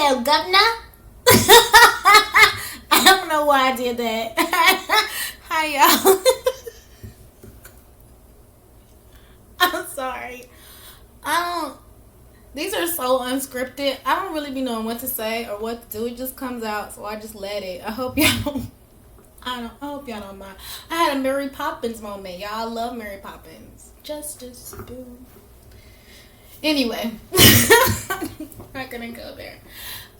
Hello, governor. I don't know why I did that. Hi, y'all. I'm sorry. These are so unscripted. I don't really be knowing what to say or what to do. It just comes out, so I just let it. I hope y'all don't. I hope y'all don't mind. I had a Mary Poppins moment. Y'all love Mary Poppins. Justice, boom. Anyway, not gonna go there.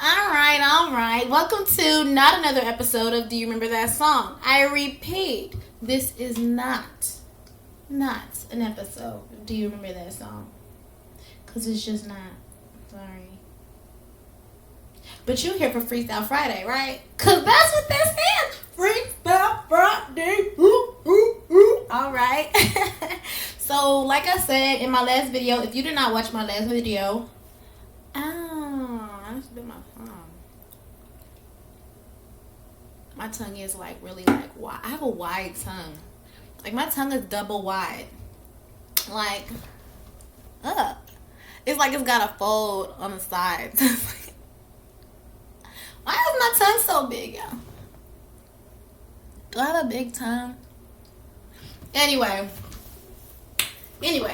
All right. Welcome to not another episode of Do You Remember That Song? I repeat, this is not an episode of Do You Remember That Song? Because it's just not. Sorry. But you're here for Freestyle Friday, right? Because that's what this is. Freestyle Friday. All right. So, like I said in my last video, if you did not watch my last video, I should do my tongue. My tongue is like really like wide. I have a wide tongue. Like my tongue is double wide. Like, up. It's like it's got a fold on the sides. Why is my tongue so big, y'all? Do I have a big tongue? Anyway,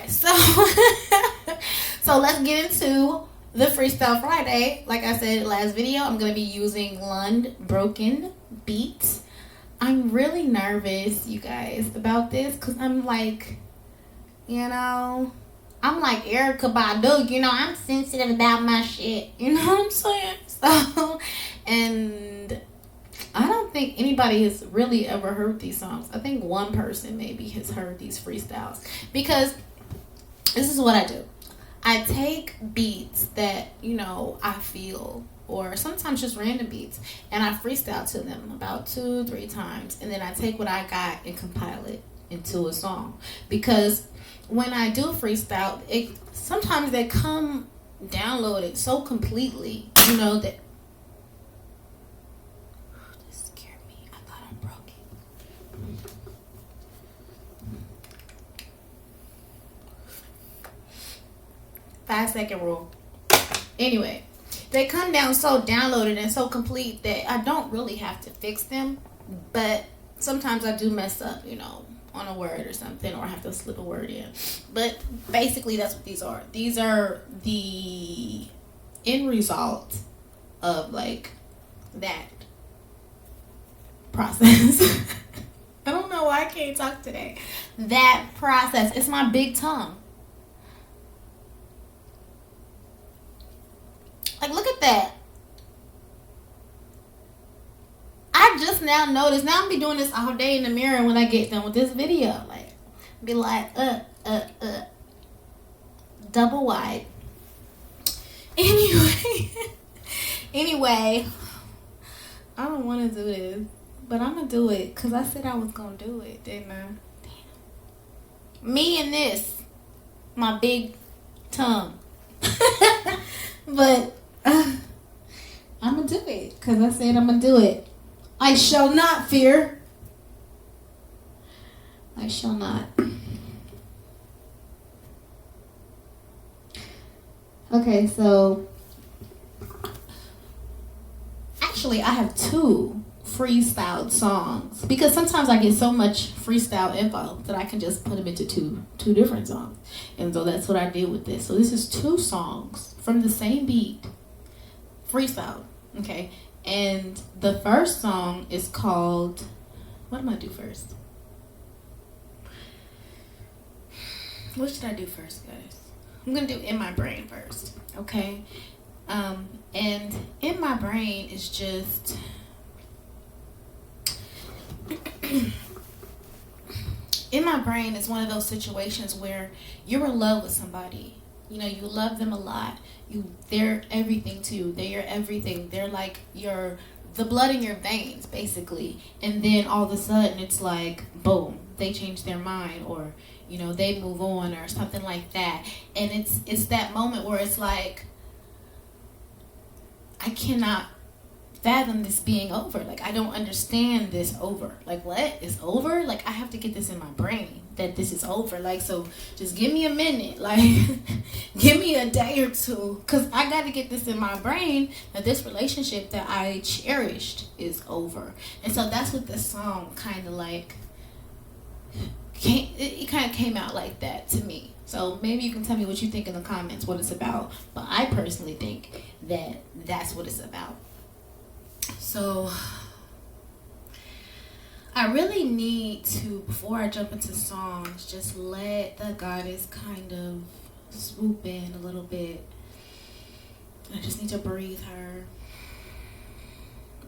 so so let's get into the Freestyle Friday. Like I said in the last video, I'm going to be using Lund Broken Beats. I'm really nervous, you guys, about this because I'm like, I'm like Erica Badu, I'm sensitive about my shit, you know what I'm saying? So, and I don't think anybody has really ever heard these songs. I think one person maybe has heard these freestyles. Because this is what I do. I take beats that, I feel, or sometimes just random beats, and I freestyle to them about 2-3 times. And then I take what I got and compile it into a song. Because when I do freestyle, sometimes they come downloaded so completely, that this scared me. I thought I broke it. 5-second rule. Anyway, they come down so downloaded and so complete that I don't really have to fix them, but sometimes I do mess up, on a word or something, or I have to slip a word in. But basically that's what these are. These are the end result of like that process. I don't know why I can't talk today. That process. It's my big tongue. Like, look at that. I just now noticed. Now I'm be doing this all day in the mirror when I get done with this video. Like, be like, double wide. Anyway, I don't want to do this, but I'm going to do it because I said I was going to do it, didn't I? Damn. Me and this, my big tongue. But I'm going to do it because I said I'm going to do it. I shall not fear. I shall not. Okay, so actually I have 2 freestyled songs because sometimes I get so much freestyle info that I can just put them into two different songs. And so that's what I did with this. So this is 2 songs from the same beat, freestyle, okay? And the first song is called, what am I do first? What should I do first, guys? I'm going to do In My Brain first, okay? And In My Brain is just, In My Brain is one of those situations where you're in love with somebody. You love them a lot. They're everything to you. They're your everything. They're like the blood in your veins, basically. And then all of a sudden, it's like, boom, they change their mind, or they move on, or something like that. And it's that moment where it's like, I cannot fathom this being over. Like, I don't understand this over. Like, what is over? Like, I have to get this in my brain that this is over. Like, so just give me a minute. Like, give me a day or two, because I got to get this in my brain that this relationship that I cherished is over. And so that's what this song kind of like it kind of came out like that to me. So maybe you can tell me what you think in the comments, what it's about. But I personally think that that's what it's about. So I really need to, before I jump into songs, just let the goddess kind of swoop in a little bit. I just need to breathe her,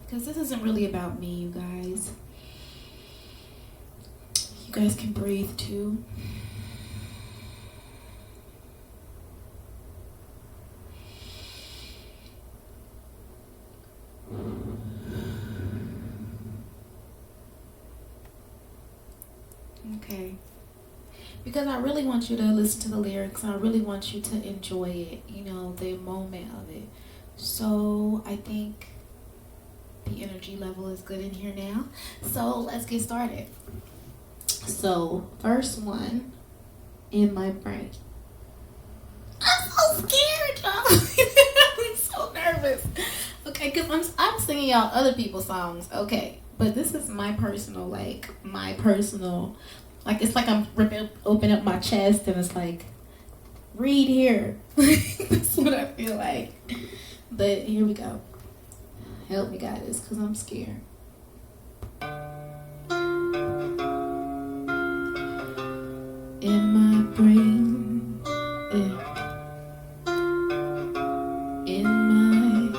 because this isn't really about me, you guys. You guys can breathe too. Okay. Because I really want you to listen to the lyrics. I really want you to enjoy it, you know, the moment of it. So I think the energy level is good in here now. So let's get started. So first one, in my brain. I'm so scared, y'all. I'm so nervous. Okay, because I'm singing y'all other people's songs. Okay, but this is my personal, like, it's like I'm open up my chest and it's like, read here. That's what I feel like. But here we go. Help me, guys, because I'm scared. In my brain, yeah. In my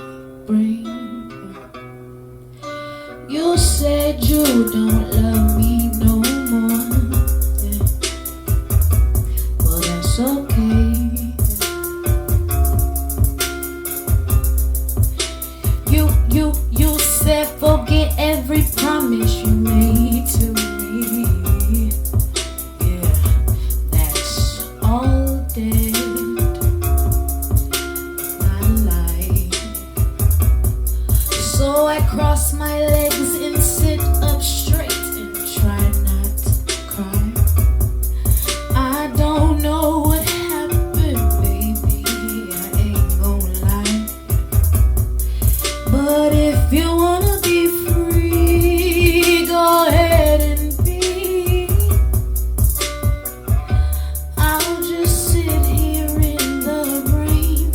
brain, yeah. You said you don't love me no more, yeah. Well, that's okay. You said forget every promise you made to me. So I cross my legs and sit up straight and try not to cry. I don't know what happened, baby, I ain't gonna lie. But if you wanna be free, go ahead and be. I'll just sit here in the rain,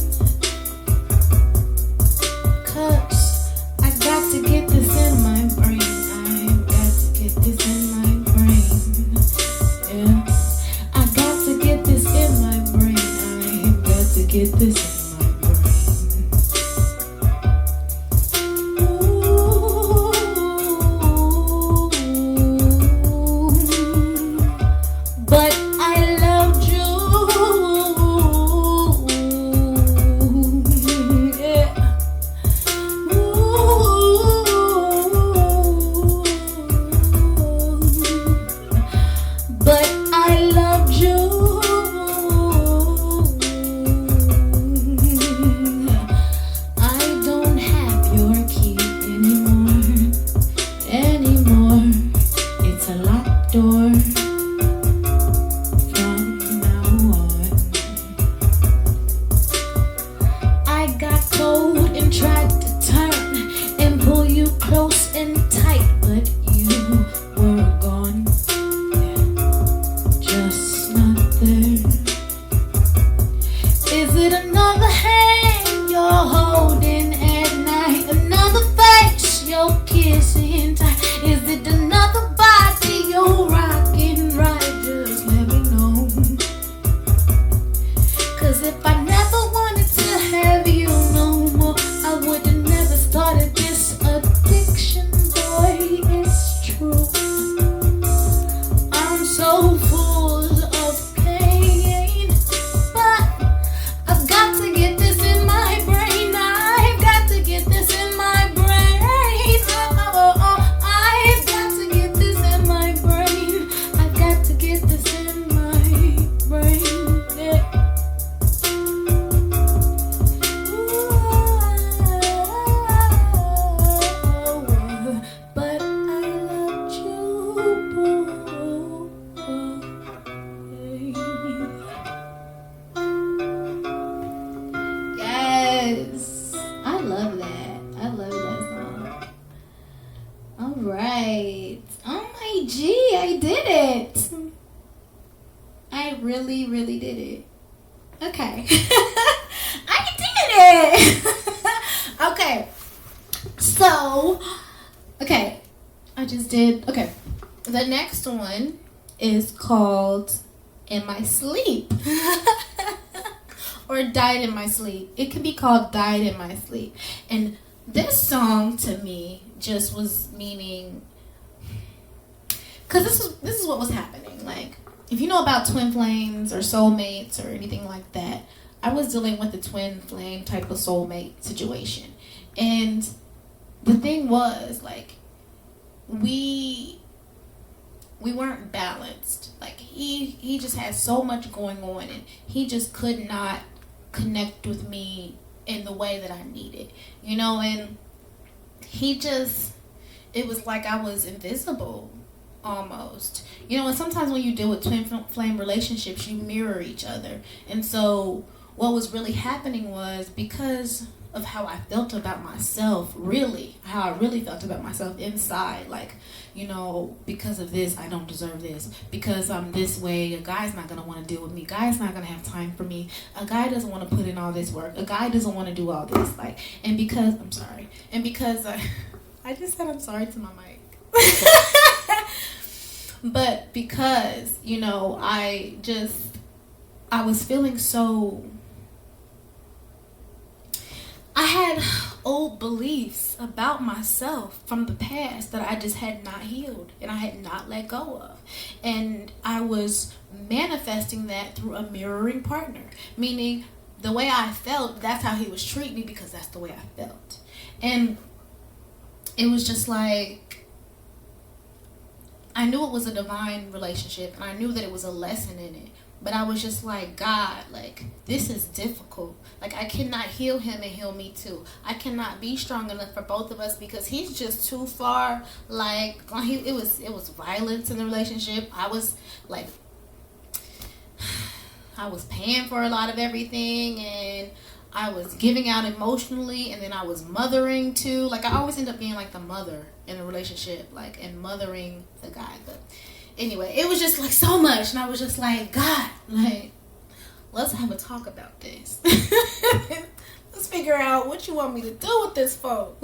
'cause I got to get this in my brain. I got to love that. I love that song. All right. Oh my G, I did it. I really, really did it. Okay. I did it. Okay. So, okay. I just did. Okay. The next one is called In My Sleep. Or Died in My Sleep. It can be called Died in My Sleep. And this song to me just was meaning, because this is what was happening. Like, if you know about twin flames or soulmates or anything like that, I was dealing with the twin flame type of soulmate situation. And the thing was, like, we weren't balanced. Like, he just had so much going on, and he just could not connect with me in the way that I needed, you know. And it was like I was invisible almost, you know. And sometimes when you deal with twin flame relationships, you mirror each other. And so what was really happening was, because of how I felt about myself, how I really felt about myself inside, like, you know, because of this, I don't deserve this. Because I'm this way, a guy's not going to want to deal with me. A guy's not going to have time for me. A guy doesn't want to put in all this work. A guy doesn't want to do all this. Like, and because, I'm sorry. And because, I just said I'm sorry to my mic. But because, you know, I was feeling so, I had old beliefs about myself from the past that I just had not healed and I had not let go of. And I was manifesting that through a mirroring partner, meaning the way I felt, that's how he was treating me, because that's the way I felt. And it was just like, I knew it was a divine relationship and I knew that it was a lesson in it. But I was just like, God, like, this is difficult. Like, I cannot heal him and heal me too. I cannot be strong enough for both of us, because he's just too far. Like, it was violence in the relationship. I was like, I was paying for a lot of everything, and I was giving out emotionally, and then I was mothering too. Like, I always end up being like the mother in a relationship, like, and mothering the guy. But anyway, it was just like so much, and I was just like, God, like, let's have a talk about this. Let's figure out what you want me to do with this phone.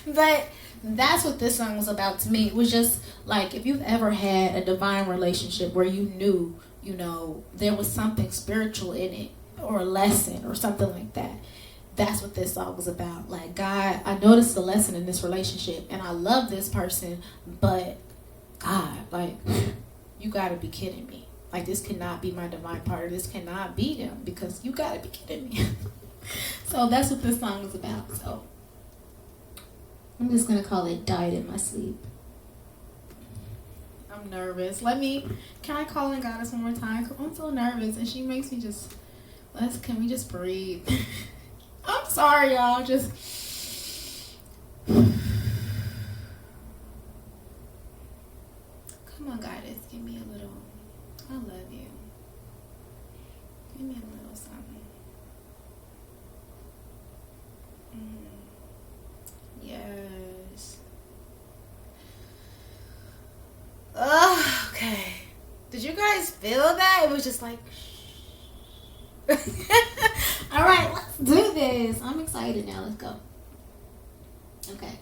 But that's what this song was about to me. It was just like, if you've ever had a divine relationship where you knew, you know, there was something spiritual in it, or a lesson or something like that, that's what this song was about. Like, God, I noticed a lesson in this relationship, and I love this person, but God, like, you gotta be kidding me. Like, this cannot be my divine partner. This cannot be him, because you gotta be kidding me. So that's what this song is about. So I'm just gonna call it Died in My Sleep. I'm nervous. Can I call in Goddess one more time? I'm so nervous, and she makes me just, can we just breathe? I'm sorry, y'all. Just come on, Goddess. Give me a little. I love you. Give me a little something. Yes. Oh, okay. Did you guys feel that? It was just like. All right, let's do this. I'm excited now. Let's go. Okay.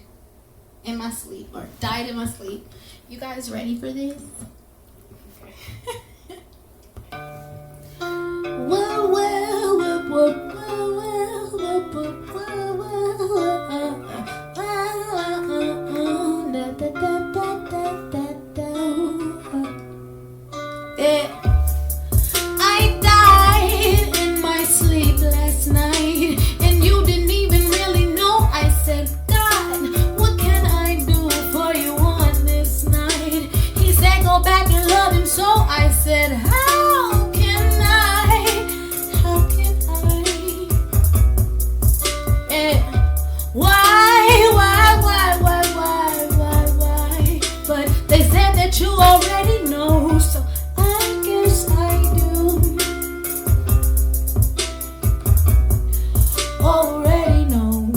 In my sleep, or died in my sleep. You guys ready for this? Okay. I died in my sleep last night, and you didn't even really know. I said, God, what can I do for you on this night? He said, go back and love him. So I said, how can I? How can I? Why? But they said that you already know, so I guess I do. Already know.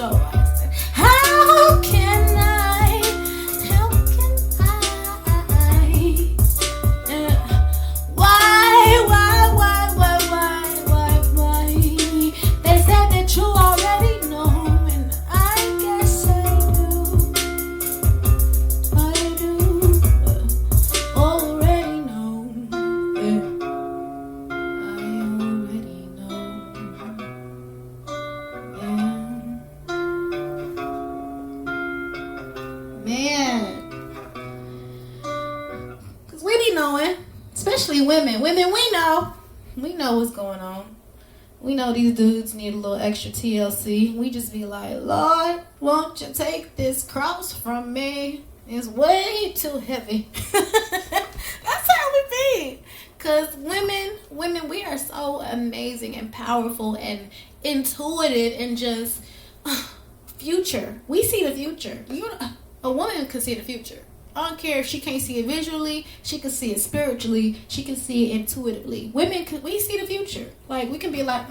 So I said, how can I? They said that you already know, and I guess I do. I do already know. Yeah. I already know. Yeah. Man. Because we be knowing, especially women. Women, we know. We know what's going on. We know these dudes need a little extra TLC. We just be like, Lord, won't you take this cross from me? It's way too heavy. That's how we be. Because women, we are so amazing and powerful and intuitive and just future. We see the future. A woman can see the future. I don't care if she can't see it visually, she can see it spiritually, she can see it intuitively. Women, we see the future. Like, we can be like,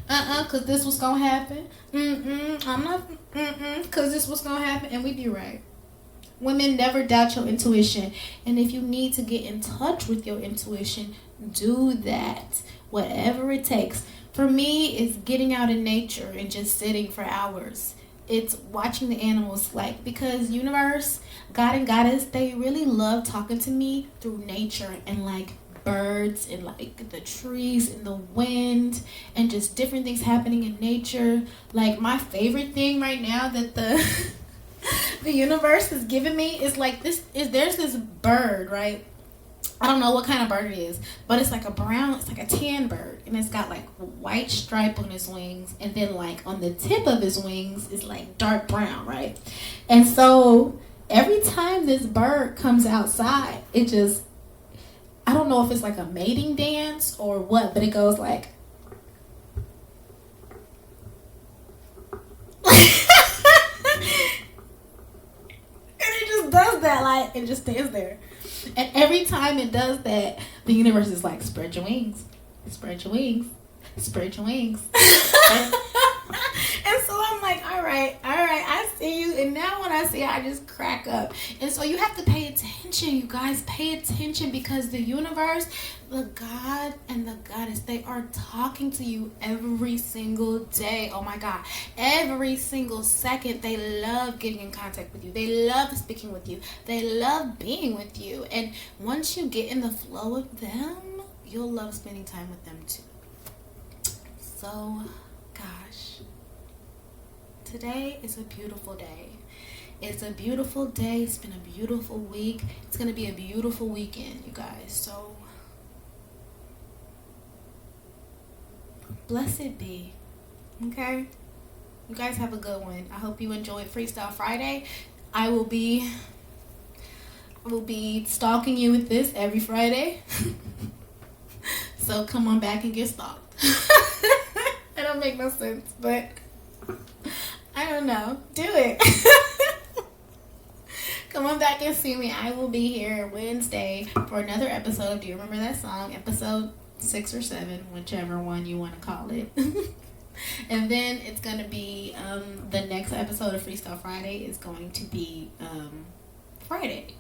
because this was going to happen. I'm not, because this was going to happen. And we be right. Women, never doubt your intuition. And if you need to get in touch with your intuition, do that. Whatever it takes. For me, it's getting out in nature and just sitting for hours. It's watching the animals, like, because universe, God and Goddess, they really love talking to me through nature and like birds and like the trees and the wind and just different things happening in nature. Like, my favorite thing right now that the universe is giving me is like there's this bird, right? I don't know what kind of bird it is, but it's like a tan bird, and it's got like a white stripe on his wings, and then like on the tip of his wings is like dark brown, right? And so every time this bird comes outside, it just, I don't know if it's like a mating dance or what, but it goes like and it just does that, like, it just stays there. And every time it does that, the universe is like, spread your wings. Spread your wings. Spread your wings. And so I'm like, all right, I see you. And now when I see it, I just crack up. And so you have to pay attention, you guys. Pay attention, because the universe, the God and the Goddess, they are talking to you every single day. Oh my God. Every single second, they love getting in contact with you. They love speaking with you. They love being with you. And once you get in the flow of them, you'll love spending time with them too. So, gosh, today is a beautiful day. It's a beautiful day. It's been a beautiful week. It's going to be a beautiful weekend, you guys. So, blessed be. Okay? You guys have a good one. I hope you enjoyed Freestyle Friday. I will be stalking you with this every Friday. So come on back and get stalked. That don't make no sense, but I don't know. Do it. Come on back and see me. I will be here Wednesday for another episode. Do you remember that song? Episode 6 or 7, whichever one you want to call it. And then it's going to be the next episode of Freestyle Friday is going to be Friday.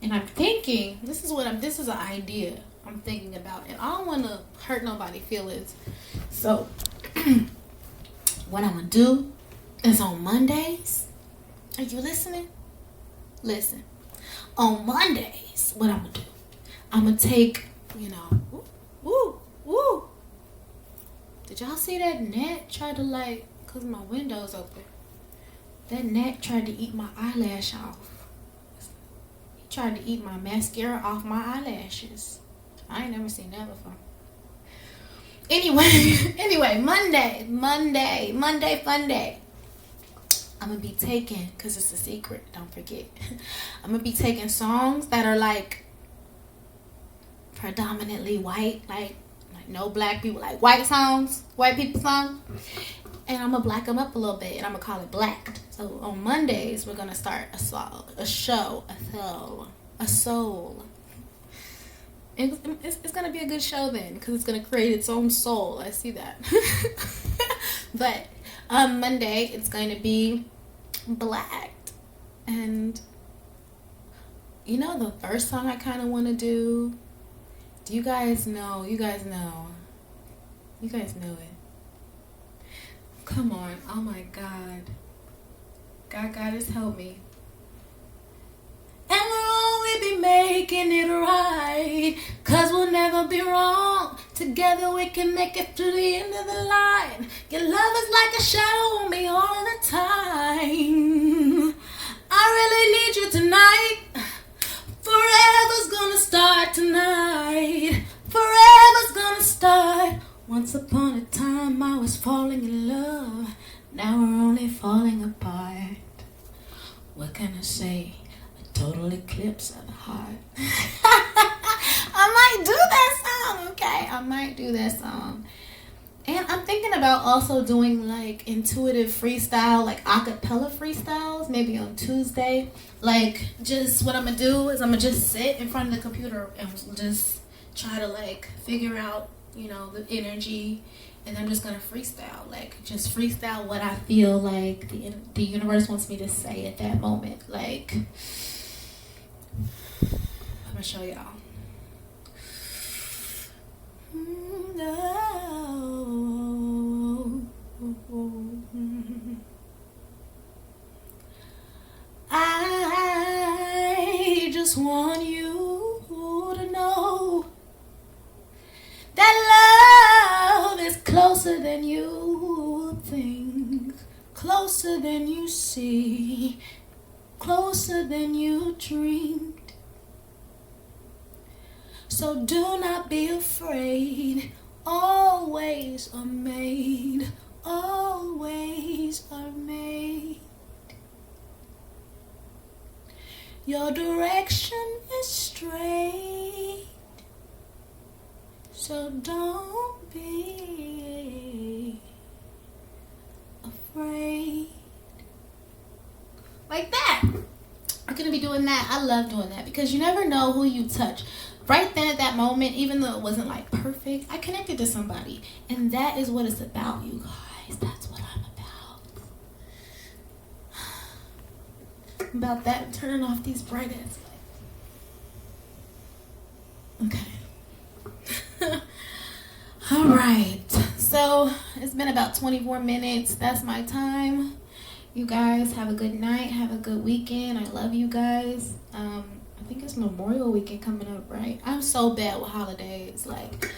And I'm thinking, this is an idea I'm thinking about, and I don't want to hurt nobody's feelings. So what I'm going to do is on Mondays, are you listening? Listen. On Mondays, what I'm going to do, I'm going to take, woo. Did y'all see that gnat try to, like, because my window's open. That gnat tried to eat my eyelash off. He tried to eat my mascara off my eyelashes. I ain't never seen that before. Anyway, Monday fun day. I'm going to be taking, because it's a secret, don't forget. I'm going to be taking songs that are like predominantly white, like no black people, like white songs, white people songs. And I'm going to black them up a little bit, and I'm going to call it Blacked. So on Mondays, we're going to start a soul. It's going to be a good show then, because it's going to create its own soul. I see that. But on Monday, it's going to be blacked. And you know the first song I kind of want to do? Do you guys know? You guys know. You guys know it. Come on. Oh my God. God, just help me. And we'll only be making it right, 'cause we'll never be wrong. Together we can make it to the end of the line. Your love is like a shadow on me all the time. I really need you tonight. Forever's gonna start tonight. Forever's gonna start. Once upon a time I was falling in love. Now we're only falling apart. What can I say? A total eclipse of the heart. I might do that song, okay? I might do that song. And I'm thinking about also doing like intuitive freestyle, like acapella freestyles, maybe on Tuesday. Like, just what I'm gonna do is I'm gonna just sit in front of the computer and just try to like figure out, you know, the energy, and I'm just gonna freestyle, like just freestyle what I feel like the universe wants me to say at that moment. Like, I'm gonna show y'all. I just want you to know that love is closer than you think, closer than you see, closer than you dreamed. So do not be afraid. Always are made. Always are made. Your direction is straight. So don't be afraid. Like that. I'm going to be doing that. I love doing that because you never know who you touch. Right then at that moment, even though it wasn't like perfect, I connected to somebody. And that is what it's about, you guys. That's what I'm about. I'm about that. I'm turning off these bright ass lights. Okay. All right. So it's been about 24 minutes. That's my time. You guys have a good night. Have a good weekend. I love you guys. I think it's Memorial Weekend coming up, right? I'm so bad with holidays. Like,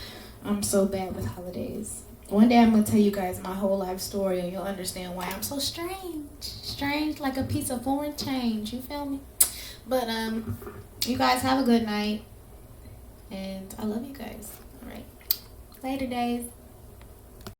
I'm so bad with holidays. One day I'm going to tell you guys my whole life story and you'll understand why I'm so strange. Strange like a piece of foreign change. You feel me? But, you guys have a good night. And I love you guys. All right. Later, days.